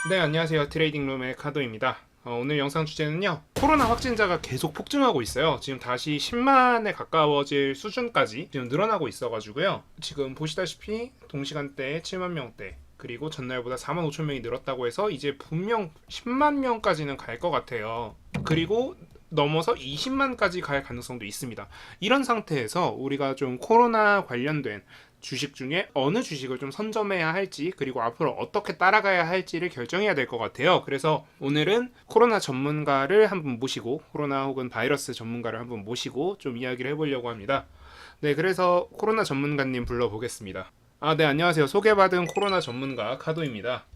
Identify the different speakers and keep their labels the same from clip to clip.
Speaker 1: 네, 안녕하세요. 트레이딩룸의 카도입니다. 오늘 영상 주제는요, 코로나 확진자가 계속 폭증하고 있어요. 지금 다시 10만에 가까워질 수준까지 지금 늘어나고 있어가지고요. 지금 보시다시피 동시간대에 7만 명대, 그리고 전날보다 4만 5천 명이 늘었다고 해서 이제 분명 10만 명까지는 갈 것 같아요. 그리고 넘어서 20만까지 갈 가능성도 있습니다. 이런 상태에서 우리가 좀 코로나 관련된 주식 중에 어느 주식을 좀 선점해야 할지, 그리고 앞으로 어떻게 따라가야 할지를 결정해야 될 것 같아요. 그래서 오늘은 코로나 전문가를 한분 모시고, 코로나 혹은 바이러스 전문가를 한분 모시고 좀 이야기를 해보려고 합니다. 네, 그래서 코로나 전문가님 불러보겠습니다. 네, 안녕하세요. 소개받은 코로나 전문가 카도입니다.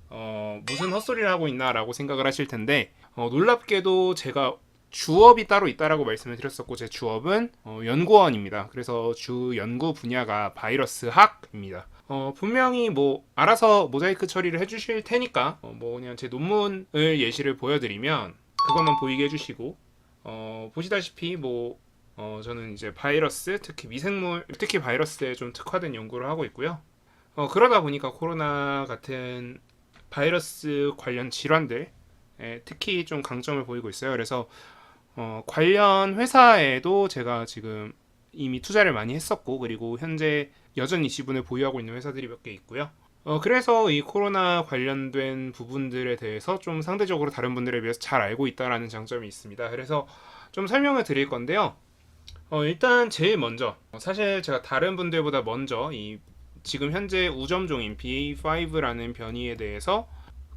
Speaker 1: 무슨 헛소리를 하고 있나라고 생각을 하실 텐데, 놀랍게도 제가 주업이 따로 있다라고 말씀을 드렸었고, 제 주업은 연구원입니다. 그래서 주 연구 분야가 바이러스 학입니다. 분명히 뭐 알아서 모자이크 처리를 해주실 테니까 뭐 그냥 제 논문을 예시를 보여드리면 그것만 보이게 해주시고, 보시다시피 뭐 저는 이제 바이러스, 특히 미생물, 특히 바이러스에 좀 특화된 연구를 하고 있고요. 그러다 보니까 코로나 같은 바이러스 관련 질환들 특히 좀 강점을 보이고 있어요. 그래서 관련 회사에도 제가 지금 이미 투자를 많이 했었고, 그리고 현재 여전히 지분을 보유하고 있는 회사들이 몇 개 있고요. 그래서 이 코로나 관련된 부분들에 대해서 좀 상대적으로 다른 분들에 비해서 잘 알고 있다라는 장점이 있습니다. 그래서 좀 설명을 드릴 건데요. 일단 제일 먼저, 사실 제가 다른 분들보다 먼저 이 지금 현재 우점종인 BA5라는 변이에 대해서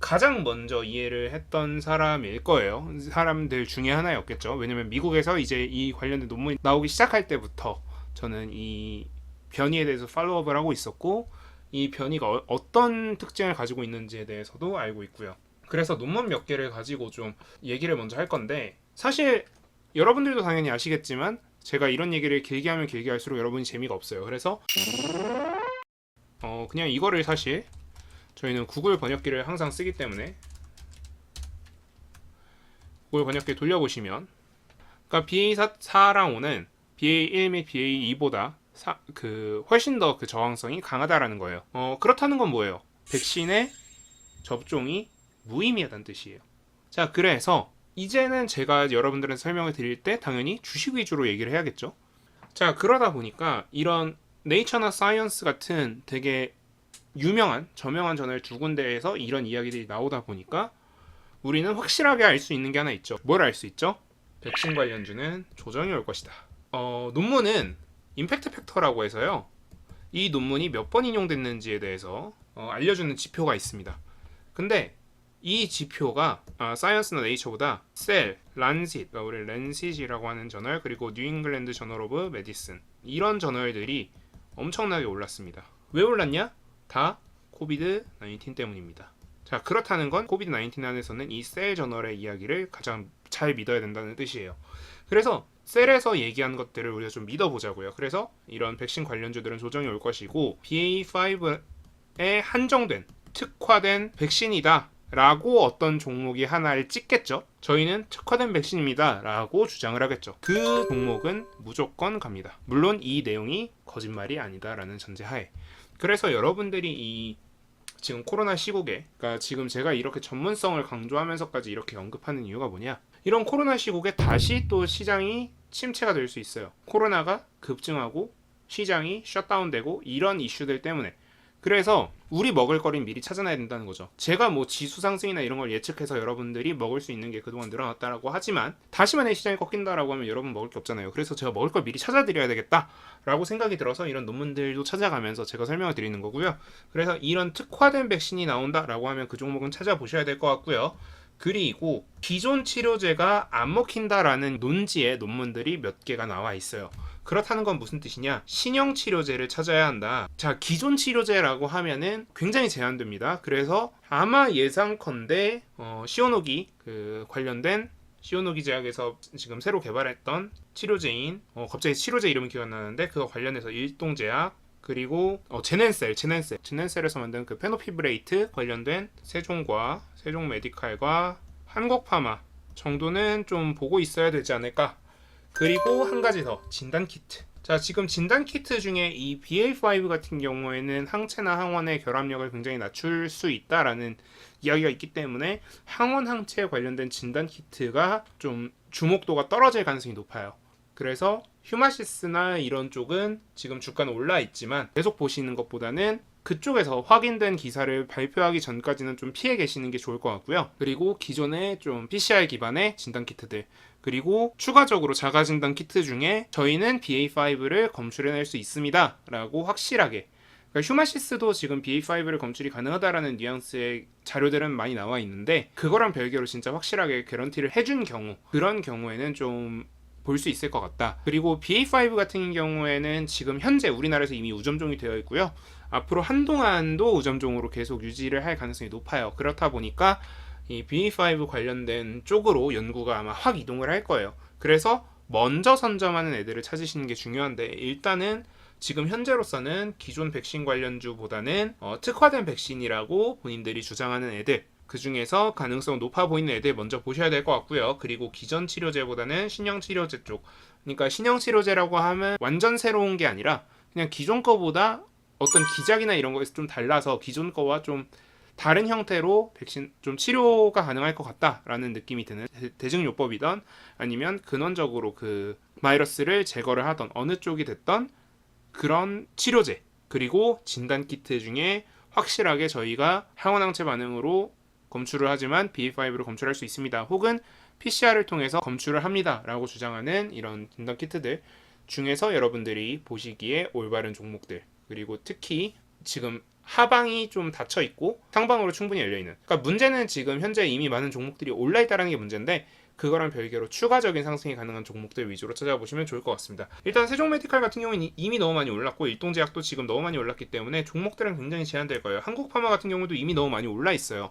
Speaker 1: 가장 먼저 이해를 했던 사람일 거예요. 사람들 중에 하나였겠죠. 왜냐면 미국에서 이제 이 관련된 논문이 나오기 시작할 때부터 저는 이 변이에 대해서 팔로우업을 하고 있었고, 이 변이가 어떤 특징을 가지고 있는지에 대해서도 알고 있고요. 그래서 논문 몇 개를 가지고 좀 얘기를 먼저 할 건데, 사실 여러분들도 당연히 아시겠지만 제가 이런 얘기를 길게 하면 길게 할수록 여러분이 재미가 없어요. 그래서 그냥 이거를 사실 저희는 구글 번역기를 항상 쓰기 때문에 구글 번역기 돌려보시면, 그러니까 BA4랑 5는 BA1 및 BA2보다 훨씬 더 그 저항성이 강하다라는 거예요. 그렇다는 건 뭐예요? 백신의 접종이 무의미하다는 뜻이에요. 자, 그래서 이제는 제가 여러분들한테 설명을 드릴 때 당연히 주식 위주로 얘기를 해야겠죠. 자, 그러다 보니까 이런 네이처나 사이언스 같은 되게 유명한 저명한 저널 두 군데에서 이런 이야기들이 나오다 보니까 우리는 확실하게 알 수 있는 게 하나 있죠. 뭘 알 수 있죠? 백신 관련주는 조정이 올 것이다. 논문은 임팩트 팩터라고 해서요, 이 논문이 몇 번 인용됐는지에 대해서 알려주는 지표가 있습니다. 근데 이 지표가 사이언스나 네이처보다 셀, 란싯, 그러니까 우리 랜싯이라고 하는 저널, 그리고 뉴잉글랜드 저널 오브 메디슨, 이런 저널들이 엄청나게 올랐습니다. 왜 올랐냐? 다 코비드 19 때문입니다. 자, 그렇다는 건 코비드 19 안에서는 이 셀 저널의 이야기를 가장 잘 믿어야 된다는 뜻이에요. 그래서 셀에서 얘기한 것들을 우리가 좀 믿어보자고요. 그래서 이런 백신 관련주들은 조정이 올 것이고, BA5에 한정된 특화된 백신이다 라고 어떤 종목이 하나를 찍겠죠. 저희는 특화된 백신입니다 라고 주장을 하겠죠. 그 종목은 무조건 갑니다. 물론 이 내용이 거짓말이 아니다 라는 전제하에. 그래서 여러분들이 이 지금 코로나 시국에, 그러니까 지금 제가 이렇게 전문성을 강조하면서까지 이렇게 언급하는 이유가 뭐냐, 이런 코로나 시국에 다시 또 시장이 침체가 될 수 있어요. 코로나가 급증하고 시장이 셧다운되고 이런 이슈들 때문에. 그래서 우리 먹을 거리는 미리 찾아놔야 된다는 거죠. 제가 뭐 지수 상승이나 이런 걸 예측해서 여러분들이 먹을 수 있는 게 그동안 늘어났다라고 하지만 다시 만약에 시장이 꺾인다라고 하면 여러분 먹을 게 없잖아요. 그래서 제가 먹을 걸 미리 찾아드려야 되겠다라고 생각이 들어서 이런 논문들도 찾아가면서 제가 설명을 드리는 거고요. 그래서 이런 특화된 백신이 나온다라고 하면 그 종목은 찾아보셔야 될 것 같고요. 그리고 기존 치료제가 안 먹힌다라는 논지의 논문들이 몇 개가 나와 있어요. 그렇다는 건 무슨 뜻이냐? 신형 치료제를 찾아야 한다. 자, 기존 치료제라고 하면은 굉장히 제한됩니다. 그래서 아마 예상컨대 시오노기 관련된 시오노기 제약에서 지금 새로 개발했던 치료제인 갑자기 치료제 이름이 기억 안 나는데 그거 관련해서 일동제약, 그리고 제넨셀에서 만든 그 페노피브레이트 관련된 세종과 세종메디칼과 한국파마 정도는 좀 보고 있어야 되지 않을까. 그리고 한 가지 더, 진단키트. 자, 지금 진단 키트 중에 이 BA5 같은 경우에는 항체나 항원의 결합력을 굉장히 낮출 수 있다라는 이야기가 있기 때문에 항원 항체에 관련된 진단 키트가 좀 주목도가 떨어질 가능성이 높아요. 그래서 휴마시스나 이런 쪽은 지금 주가는 올라 있지만 계속 보시는 것보다는 그쪽에서 확인된 기사를 발표하기 전까지는 좀 피해 계시는 게 좋을 것 같고요. 그리고 기존의 좀 PCR 기반의 진단 키트들, 그리고 추가적으로 자가 진단 키트 중에 저희는 BA5를 검출해낼 수 있습니다 라고 확실하게, 그러니까 휴마시스도 지금 BA5를 검출이 가능하다라는 뉘앙스의 자료들은 많이 나와 있는데 그거랑 별개로 진짜 확실하게 개런티를 해준 경우, 그런 경우에는 좀 볼 수 있을 것 같다. 그리고 BA5 같은 경우에는 지금 현재 우리나라에서 이미 우점종이 되어 있고요. 앞으로 한동안도 우점종으로 계속 유지를 할 가능성이 높아요. 그렇다 보니까 이 BA5 관련된 쪽으로 연구가 아마 확 이동을 할 거예요. 그래서 먼저 선점하는 애들을 찾으시는 게 중요한데, 일단은 지금 현재로서는 기존 백신 관련주보다는 특화된 백신이라고 본인들이 주장하는 애들, 그 중에서 가능성 높아 보이는 애들 먼저 보셔야 될 것 같고요. 그리고 기존 치료제보다는 신형 치료제 쪽, 그러니까 신형 치료제라고 하면 완전 새로운 게 아니라 그냥 기존 거보다 어떤 기작이나 이런 거에서 좀 달라서 기존 거와 좀 다른 형태로 백신 좀 치료가 가능할 것 같다라는 느낌이 드는 대증요법이던 아니면 근원적으로 그 바이러스를 제거를 하던 어느 쪽이 됐던 그런 치료제, 그리고 진단 키트 중에 확실하게 저희가 항원항체 반응으로 검출을 하지만 BA5로 검출할 수 있습니다. 혹은 PCR을 통해서 검출을 합니다 라고 주장하는 이런 진단 키트들 중에서 여러분들이 보시기에 올바른 종목들, 그리고 특히 지금 하방이 좀 닫혀 있고 상방으로 충분히 열려 있는, 그러니까 문제는 지금 현재 이미 많은 종목들이 올라 있다는 게 문제인데 그거랑 별개로 추가적인 상승이 가능한 종목들 위주로 찾아보시면 좋을 것 같습니다. 일단 세종메디칼 같은 경우는 이미 너무 많이 올랐고 일동제약도 지금 너무 많이 올랐기 때문에 종목들은 굉장히 제한될 거예요. 한국파마 같은 경우도 이미 너무 많이 올라 있어요.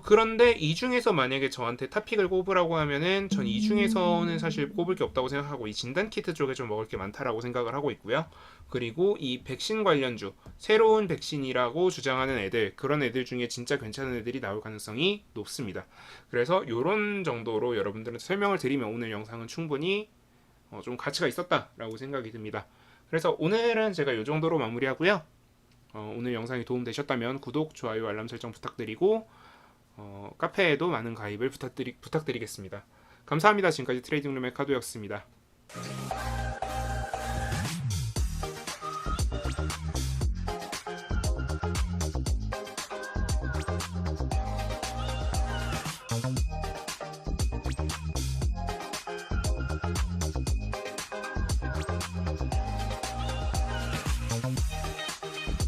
Speaker 1: 그런데 이 중에서 만약에 저한테 탑픽을 꼽으라고 하면은 전 이 중에서는 사실 꼽을 게 없다고 생각하고 이 진단키트 쪽에 좀 먹을 게 많다라고 생각을 하고 있고요. 그리고 이 백신 관련주, 새로운 백신이라고 주장하는 애들, 그런 애들 중에 진짜 괜찮은 애들이 나올 가능성이 높습니다. 그래서 이런 정도로 여러분들한테 설명을 드리면 오늘 영상은 충분히 좀 가치가 있었다라고 생각이 듭니다. 그래서 오늘은 제가 이 정도로 마무리하고요. 오늘 영상이 도움되셨다면 구독, 좋아요, 알람 설정 부탁드리고 카페에도 많은 가입을 부탁드리겠습니다. 감사합니다. 지금까지 트레이딩룸의 카도였습니다.